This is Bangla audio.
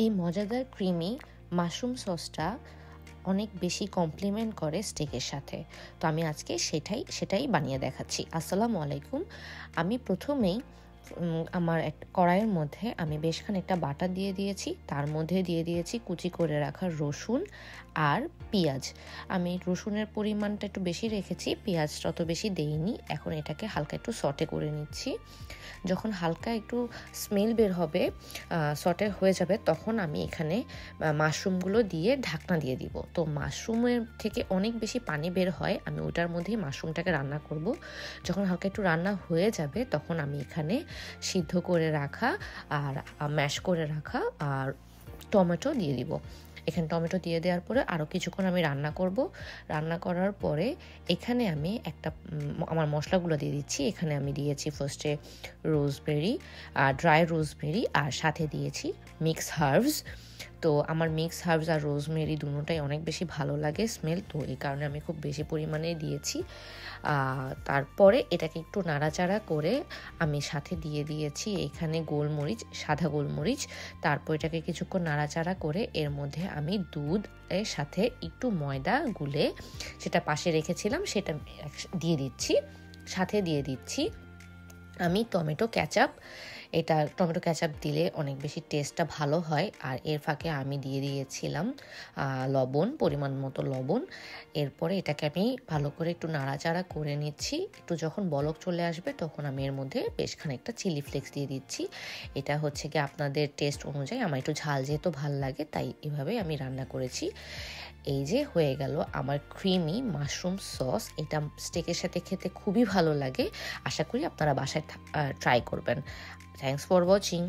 এই মজাদার ক্রিমি মাশরুম সসটা অনেক বেশি কমপ্লিমেন্ট করে স্টেকের সাথে। তো আমি আজকে সেটাই বানিয়ে দেখাচ্ছি। আসসালামু আলাইকুম। আমি প্রথমেই আমার একটা কড়াইয়ের মধ্যে আমি বেশ খানিকটা বাটার দিয়ে দিয়েছি, তার মধ্যে দিয়ে দিয়েছি কুচি করে রাখা রসুন আর পেঁয়াজ। আমি রসুনের পরিমাণটা একটু বেশি রেখেছি, পেঁয়াজটা অত বেশি দেইনি। এখন এটাকে হালকা একটু সটে করে নিচ্ছি। যখন হালকা একটু স্মেল বের হবে, সটে হয়ে যাবে, তখন আমি এখানে মাশরুমগুলো দিয়ে ঢাকনা দিয়ে দিব। তো মাশরুমের থেকে অনেক বেশি পানি বের হয়, আমি ওটার মধ্যেই মাশরুমটাকে রান্না করব। যখন হালকা একটু রান্না হয়ে যাবে তখন আমি এখানে সিদ্ধ করে রাখা আর ম্যাশ করে রাখা আর টমেটো দিয়ে দিব। এখানে টমেটো দিয়ে দেওয়ার পরে আরও কিছুক্ষণ আমি রান্না করব। রান্না করার পরে এখানে আমি আমার মশলাগুলো দিয়ে দিচ্ছি। এখানে আমি দিয়েছি ফার্স্টে রোজবেরি, ড্রাই রোজবেরি, আর সাথে দিয়েছি মিক্স হার্বস। তো আমার মিক্স হার্বস আর রোজমেরি দুটোটাই অনেক বেশি ভালো লাগে স্মেল, তো এই কারণে আমি খুব বেশি পরিমাণে দিয়েছি। তারপরে এটাকে একটু নাড়াচাড়া করে আমি সাথে দিয়ে দিয়েছি এখানে গোলমরিচ, সাদা গোলমরিচ। তারপর এটাকে কিছুক্ষণ নাড়াচাড়া করে এর মধ্যে আমি দুধ এর সাথে একটু ময়দা গুলে সেটা পাশে রেখেছিলাম, সেটা দিয়ে দিচ্ছি। সাথে দিয়ে দিচ্ছি আমি টমেটো ক্যাচাপ। এটা টমেটো ক্যাচাপ দিলে অনেক বেশি টেস্টটা ভালো হয়। আর এর ফাঁকে আমি দিয়ে দিয়েছিলাম লবণ, পরিমাণ মতো লবণ। এরপরে এটাকে আমি ভালো করে একটু নাড়াচাড়া করে নিচ্ছি। একটু যখন বলক চলে আসবে তখন আমি এর মধ্যে বেশ খানিকটা চিলি ফ্লেক্স দিয়ে দিচ্ছি। এটা হচ্ছে কি আপনাদের টেস্ট অনুযায়ী, আমার একটু ঝাল যেহেতু ভাল লাগে তাই এভাবেই আমি রান্না করেছি। এই যে হয়ে গেল আমার ক্রিমি মাশরুম সস। এটা স্টেকের সাথে খেতে খুবই ভালো লাগে। আশা করি আপনারা বাসায় ট্রাই করবেন। Thanks for watching.